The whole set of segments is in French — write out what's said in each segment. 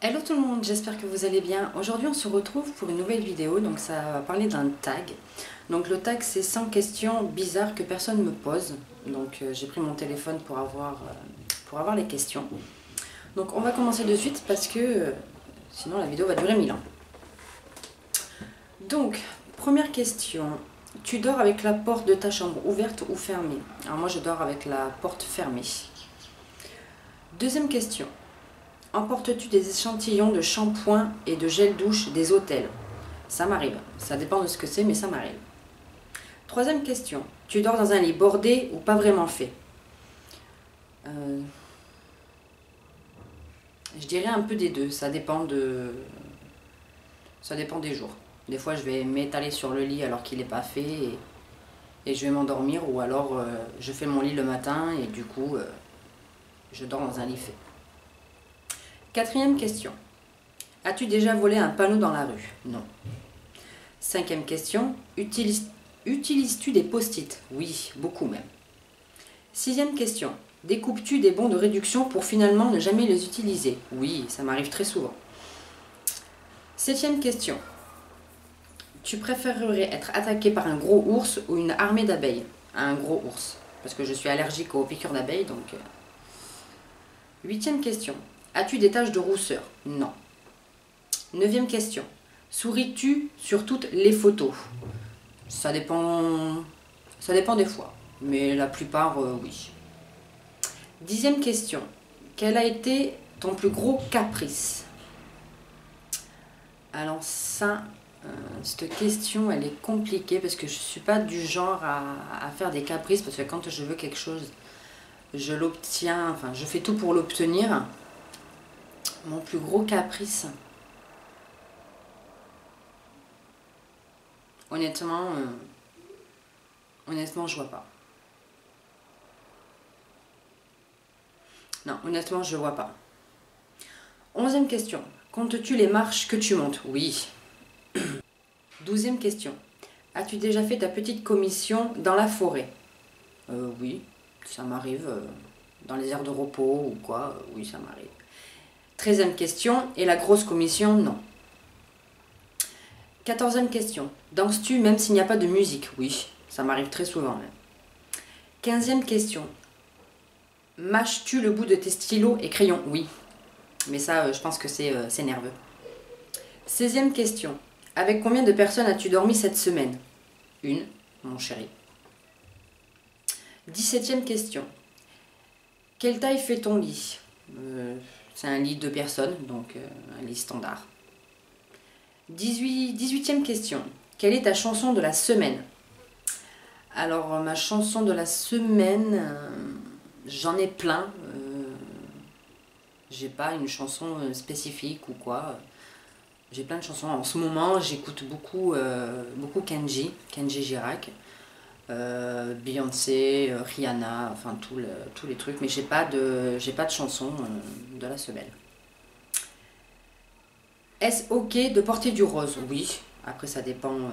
Hello tout le monde, j'espère que vous allez bien. Aujourd'hui on se retrouve pour une nouvelle vidéo, donc ça va parler d'un tag. Donc le tag c'est 100 questions bizarres que personne me pose. Donc j'ai pris mon téléphone pour avoir les questions. Donc on va commencer de suite parce que sinon la vidéo va durer 1000 ans. Donc, première question. Tu dors avec la porte de ta chambre ouverte ou fermée? Alors moi je dors avec la porte fermée. Deuxième question. Emportes-tu des échantillons de shampoing et de gel douche des hôtels? Ça m'arrive. Ça dépend de ce que c'est, mais ça m'arrive. Troisième question. Tu dors dans un lit bordé ou pas vraiment fait? Je dirais un peu des deux. Ça dépend des jours. Des fois, je vais m'étaler sur le lit alors qu'il n'est pas fait et je vais m'endormir. Ou alors, je fais mon lit le matin et du coup, je dors dans un lit fait. Quatrième question. As-tu déjà volé un panneau dans la rue? Non. Cinquième question. Utilises-tu des post-it? Oui, beaucoup même. Sixième question. Découpes-tu des bons de réduction pour finalement ne jamais les utiliser? Oui, ça m'arrive très souvent. Septième question. Tu préférerais être attaqué par un gros ours ou une armée d'abeilles? Un gros ours, parce que je suis allergique aux piqûres d'abeilles, donc... Huitième question. As-tu des taches de rousseur? Non. Neuvième question. Souris-tu sur toutes les photos? Ça dépend des fois, mais la plupart, oui. Dixième question. Quel a été ton plus gros caprice? Alors ça, cette question, elle est compliquée parce que je ne suis pas du genre à faire des caprices, parce que quand je veux quelque chose, je l'obtiens, enfin je fais tout pour l'obtenir. Mon plus gros caprice, honnêtement, je vois pas. Non, honnêtement, je vois pas. Onzième question. Comptes-tu les marches que tu montes? Oui. Douzième question. As-tu déjà fait ta petite commission dans la forêt? Oui, ça m'arrive. Dans les aires de repos ou quoi, oui, ça m'arrive. 13e question. Et la grosse commission? Non. 14e question. Danses-tu même s'il n'y a pas de musique? Oui, ça m'arrive très souvent même. 15e question. Mâches-tu le bout de tes stylos et crayons? Oui. Mais ça, je pense que c'est nerveux. 16e question. Avec combien de personnes as-tu dormi cette semaine? Une, mon chéri. 17e question. Quelle taille fait ton lit? C'est un lit de 2 personnes, donc un lit standard. 18e question. Quelle est ta chanson de la semaine? Alors, ma chanson de la semaine, j'en ai plein. J'ai pas une chanson spécifique ou quoi. J'ai plein de chansons. En ce moment, j'écoute beaucoup Kenji Girac, Beyoncé, Rihanna, enfin tous les trucs. Mais j'ai pas de chanson de la semaine. Est-ce ok de porter du rose? Oui. Après, ça dépend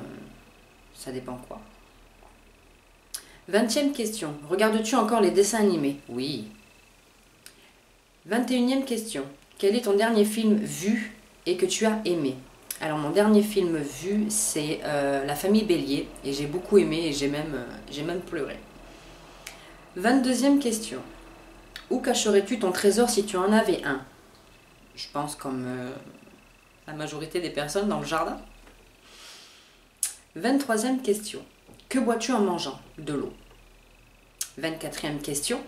quoi. 20e question. Regardes-tu encore les dessins animés? Oui. 21e question. Quel est ton dernier film vu et que tu as aimé? Alors mon dernier film vu, c'est La famille Bélier, et j'ai beaucoup aimé et j'ai même pleuré. 22e question. Où cacherais-tu ton trésor si tu en avais un? Je pense comme la majorité des personnes dans le jardin. 23e question. Que bois-tu en mangeant? De l'eau. 24e question.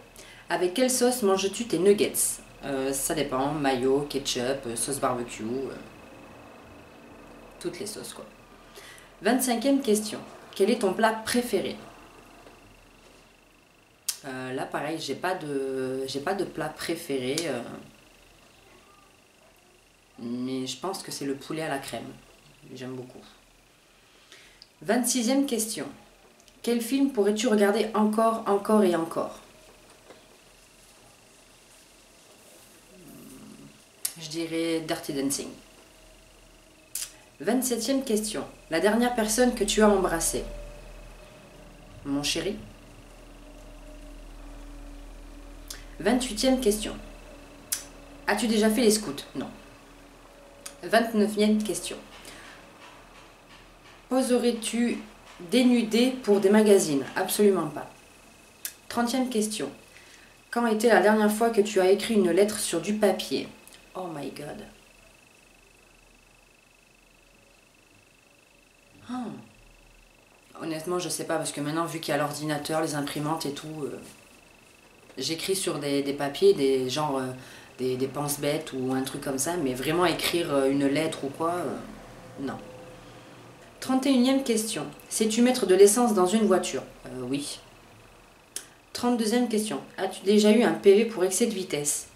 Avec quelle sauce manges-tu tes nuggets? Ça dépend, mayo, ketchup, sauce barbecue, toutes les sauces quoi. 25e question. Quel est ton plat préféré? Là pareil, j'ai pas de plat préféré, mais je pense que c'est le poulet à la crème. J'aime beaucoup. 26e question. Quel film pourrais-tu regarder encore et encore? Je dirais Dirty Dancing. 27e question. La dernière personne que tu as embrassée? Mon chéri. 28e question. As-tu déjà fait les scouts? Non. 29e question. Poserais-tu dénudé pour des magazines? Absolument pas. 30e question. Quand était la dernière fois que tu as écrit une lettre sur du papier? Oh my god. Honnêtement, je sais pas, parce que maintenant, vu qu'il y a l'ordinateur, les imprimantes et tout, j'écris sur des papiers, des pense-bêtes ou un truc comme ça, mais vraiment écrire une lettre ou quoi, non. 31e question. Sais-tu mettre de l'essence dans une voiture? Oui. 32e question. As-tu déjà eu un PV pour excès de vitesse?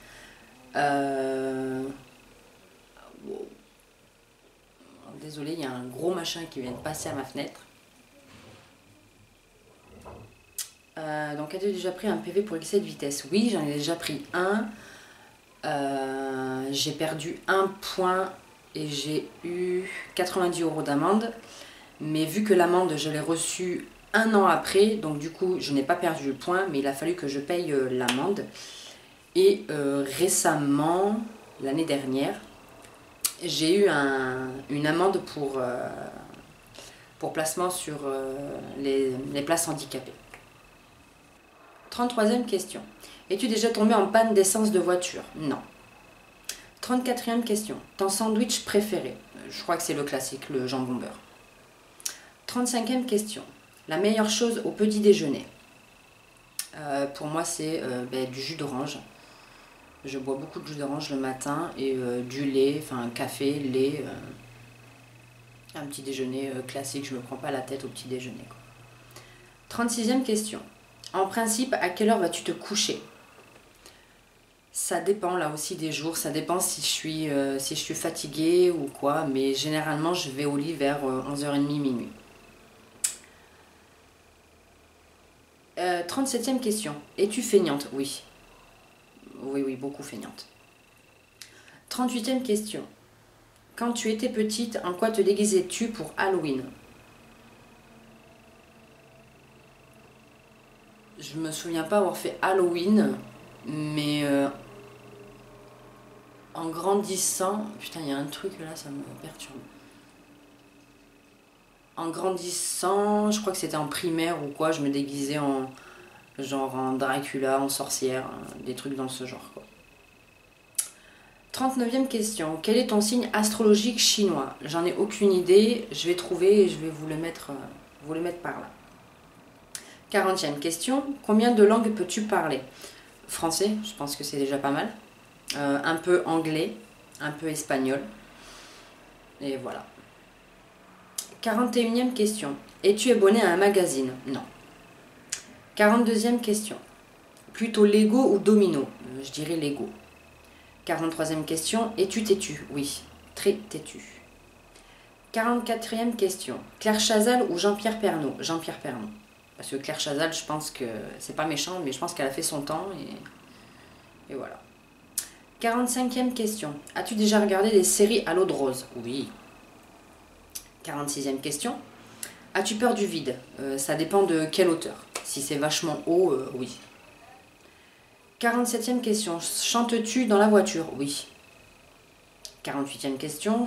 Désolé, il y a un gros machin qui vient de passer à ma fenêtre. Donc, as-tu déjà pris un PV pour excès de vitesse? Oui, j'en ai déjà pris un. J'ai perdu un point et j'ai eu 90 € d'amende. Mais vu que l'amende, je l'ai reçue un an après, donc du coup, je n'ai pas perdu le point, mais il a fallu que je paye l'amende. Et récemment, l'année dernière, j'ai eu une amende pour placement sur les places handicapées. 33e question. Es-tu déjà tombé en panne d'essence de voiture? Non. 34e question. Ton sandwich préféré? Je crois que c'est le classique, le jambon beurre. 35e question. La meilleure chose au petit déjeuner? Pour moi, c'est du jus d'orange. Je bois beaucoup de jus d'orange le matin et du lait, enfin café, lait. Un petit déjeuner classique, je ne me prends pas la tête au petit déjeuner, quoi. 36e question. En principe, à quelle heure vas-tu te coucher? Ça dépend là aussi des jours, ça dépend si je suis fatiguée ou quoi, mais généralement je vais au lit vers 11h30, minuit. 37e question. Es-tu feignante? Oui. Oui, beaucoup feignante. 38e question. Quand tu étais petite, en quoi te déguisais-tu pour Halloween? Je me souviens pas avoir fait Halloween, mais en grandissant... Putain, il y a un truc là, ça me perturbe. En grandissant, je crois que c'était en primaire ou quoi, je me déguisais en Dracula, en sorcière, des trucs dans ce genre, quoi. 39e question. Quel est ton signe astrologique chinois? J'en ai aucune idée, je vais trouver et je vais vous le mettre par là. 40e question. Combien de langues peux-tu parler? Français, je pense que c'est déjà pas mal. Un peu anglais, un peu espagnol. Et voilà. 41e question. Es-tu abonné à un magazine? Non. 42e question. Plutôt Lego ou Domino? Je dirais Lego. 43e question. Es-tu têtu? Oui, très têtu. 44e question. Claire Chazal ou Jean-Pierre Pernaut? Jean-Pierre Pernaut. Parce que Claire Chazal, je pense que c'est pas méchant, mais je pense qu'elle a fait son temps et voilà. 45e question. As-tu déjà regardé des séries à l'eau de rose? Oui. 46e question. As-tu peur du vide? Ça dépend de quelle hauteur. Si c'est vachement haut, oui. 47e question. Chantes-tu dans la voiture? Oui. 48e question.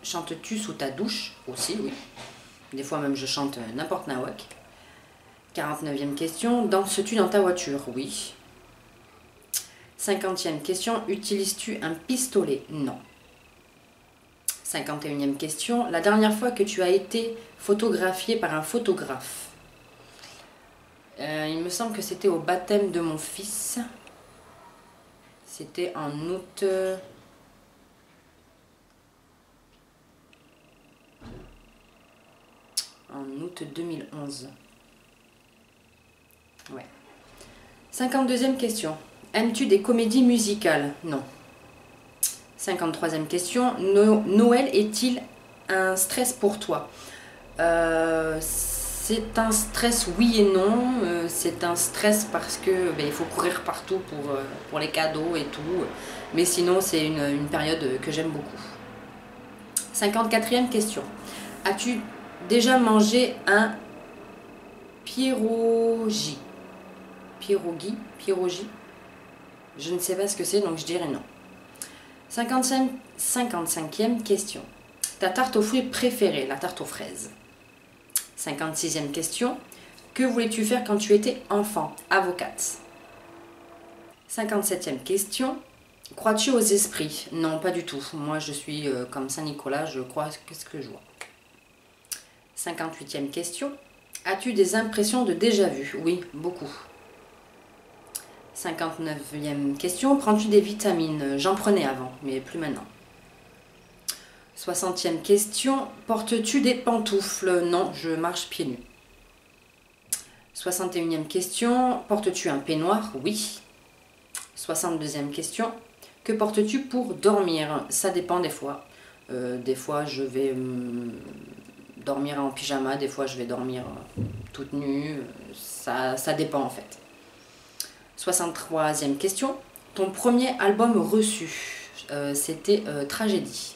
Chantes-tu sous ta douche? Aussi, oui. Des fois même je chante n'importe nawak. 49e question. Danses-tu dans ta voiture? Oui. 50e question. Utilises-tu un pistolet? Non. 51e question. La dernière fois que tu as été photographié par un photographe? Il me semble que c'était au baptême de mon fils. C'était en août... En août 2011. Ouais. 52e question. Aimes-tu des comédies musicales? Non. 53e question. Noël est-il un stress pour toi? C'est un stress oui et non. C'est un stress parce que il faut courir partout pour les cadeaux et tout. Mais sinon, c'est une période que j'aime beaucoup. 54e question. As-tu déjà mangé un pierogi? Pierogi? Je ne sais pas ce que c'est, donc je dirais non. 55e question. Ta tarte aux fruits préférée, la tarte aux fraises. 56e question. Que voulais-tu faire quand tu étais enfant? Avocate. 57e question. Crois-tu aux esprits? Non, pas du tout. Moi, je suis comme Saint-Nicolas, je crois à ce que je vois. 58e question. As-tu des impressions de déjà-vu? Oui, beaucoup. 59e question. Prends-tu des vitamines? J'en prenais avant, mais plus maintenant. 60e question. Portes-tu des pantoufles? Non, je marche pieds nus. 61e question. Portes-tu un peignoir? Oui. 62e question. Que portes-tu pour dormir? Ça dépend des fois. Des fois, je vais dormir en pyjama. Des fois, je vais dormir toute nue. Ça dépend en fait. 63e question. Ton premier album reçu? C'était Tragédie.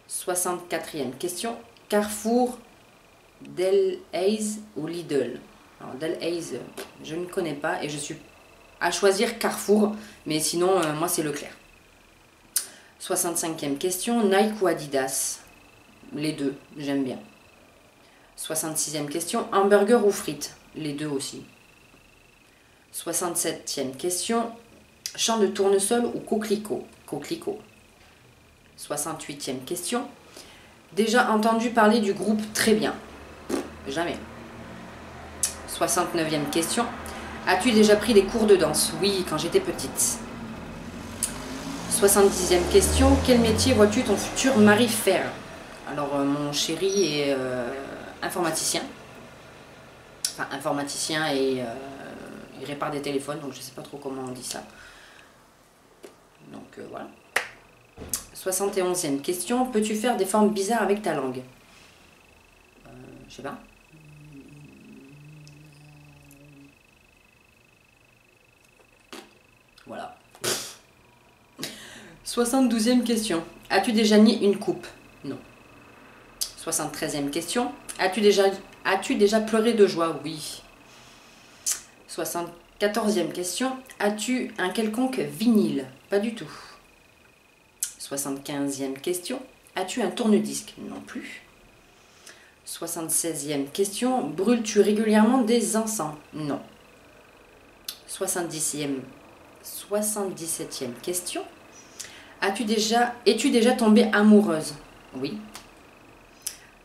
64e question. Carrefour, Delhaize ou Lidl? Alors Delhaize, je ne connais pas et je suis à choisir Carrefour, mais sinon moi c'est Leclerc. 65e question. Nike ou Adidas? Les deux, j'aime bien. 66e question. Hamburger ou frites? Les deux aussi. 67e question. Champ de tournesol ou coquelicot? Coquelicot. 68e question. Déjà entendu parler du groupe Très Bien? Jamais. 69e question. As-tu déjà pris des cours de danse? Oui, quand j'étais petite. 70e question. Quel métier vois-tu ton futur mari faire? Alors, mon chéri est informaticien. Enfin, informaticien et il répare des téléphones, donc je ne sais pas trop comment on dit ça. Donc, voilà. 71e question. Peux-tu faire des formes bizarres avec ta langue? Je sais pas. Voilà. 72e question. As-tu déjà nié une coupe? Non. 73e question. As-tu déjà pleuré de joie? Oui. 74e question. As-tu un quelconque vinyle? Pas du tout. 75e question. As-tu un tourne-disque? Non plus. 76e question. Brûles-tu régulièrement des encens? Non. 77e question. Es-tu déjà tombée amoureuse? Oui.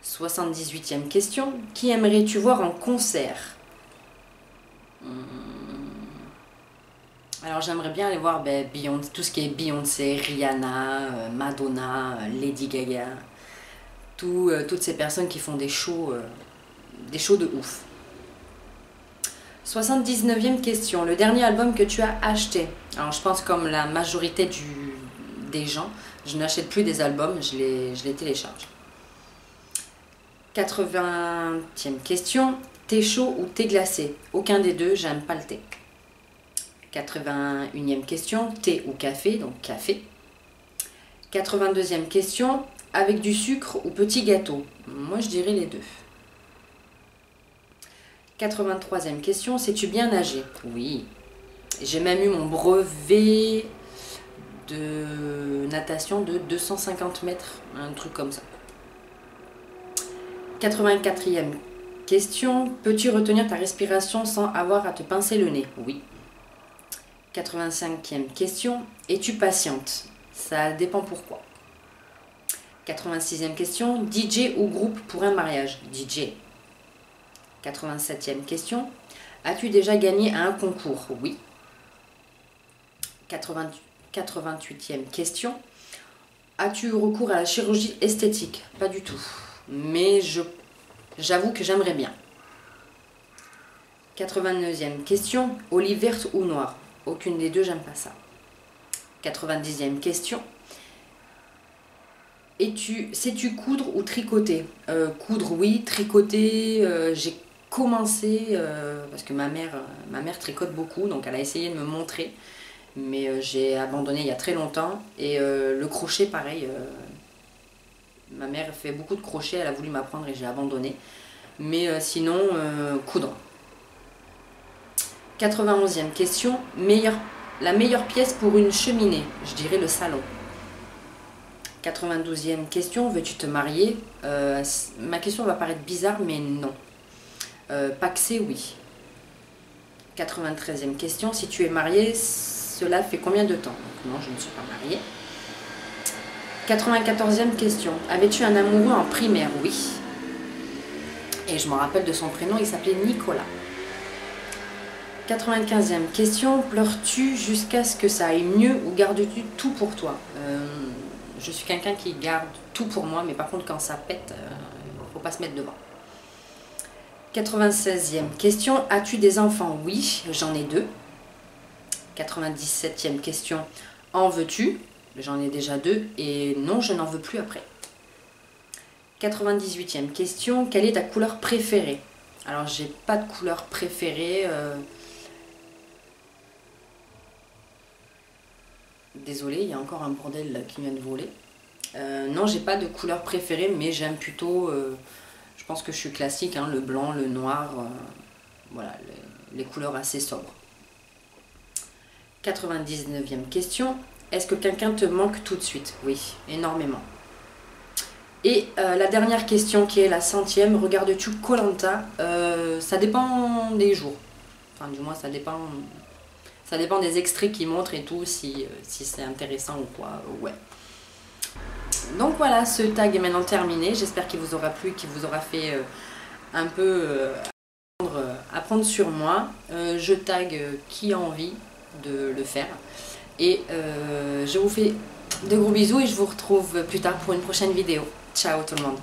78e question. Qui aimerais-tu voir en concert? Alors j'aimerais bien aller voir Beyoncé, tout ce qui est Beyoncé, Rihanna, Madonna, Lady Gaga, toutes ces personnes qui font des shows de ouf. 79e question. Le dernier album que tu as acheté? Alors je pense comme la majorité des gens, je n'achète plus des albums, je les télécharge. 80e question. Thé chaud ou thé glacé? Aucun des deux, j'aime pas le thé. 81e question. Thé ou café? Donc café. 82e question. Avec du sucre ou petit gâteau? Moi je dirais les deux. 83e question. Sais-tu bien nager? Oui. J'ai même eu mon brevet de natation de 250 mètres, un truc comme ça. 84e question. Peux-tu retenir ta respiration sans avoir à te pincer le nez? Oui. 85e question. Es-tu patiente? Ça dépend pourquoi. 86e question. DJ ou groupe pour un mariage? DJ. 87e question. As-tu déjà gagné à un concours? Oui. 88e question. As-tu eu recours à la chirurgie esthétique? Pas du tout. Mais j'avoue que j'aimerais bien. 89e question. Olive verte ou noire? Aucune des deux, j'aime pas ça. 90e question. Sais-tu coudre ou tricoter? Coudre, oui. Tricoter, j'ai commencé parce que ma mère tricote beaucoup, donc elle a essayé de me montrer. Mais j'ai abandonné il y a très longtemps. Et le crochet, pareil. Ma mère fait beaucoup de crochet, elle a voulu m'apprendre et j'ai abandonné. Mais sinon, coudre. 91e question. La meilleure pièce pour une cheminée, je dirais le salon. 92e question, veux-tu te marier? Ma question va paraître bizarre, mais non. Paxé, oui. 93e question, si tu es marié, cela fait combien de temps? Donc, non, je ne suis pas mariée. 94e question, avais-tu un amoureux en primaire? Oui. Et je me rappelle de son prénom, il s'appelait Nicolas. 95e question, pleures-tu jusqu'à ce que ça aille mieux ou gardes-tu tout pour toi? Je suis quelqu'un qui garde tout pour moi, mais par contre quand ça pète, il ne faut pas se mettre devant. 96e question, as-tu des enfants? Oui, j'en ai 2. 97e question, en veux-tu? J'en ai déjà 2 et non, je n'en veux plus après. 98e question, quelle est ta couleur préférée? Alors, j'ai pas de couleur préférée. Désolée, il y a encore un bordel là qui vient de voler. Non, j'ai pas de couleur préférée, mais j'aime plutôt, je pense que je suis classique, hein, le blanc, le noir, voilà, les couleurs assez sobres. 99e question, est-ce que quelqu'un te manque tout de suite? Oui, énormément. Et la dernière question qui est la 100e, regardes-tu Koh Lanta? Ça dépend des jours, enfin du moins ça dépend des extraits qu'ils montrent et tout, si c'est intéressant ou quoi, ouais. Donc voilà, ce tag est maintenant terminé. J'espère qu'il vous aura plu, qu'il vous aura fait un peu apprendre sur moi. Je tag qui a envie de le faire. Et je vous fais de gros bisous et je vous retrouve plus tard pour une prochaine vidéo. Ciao tout le monde!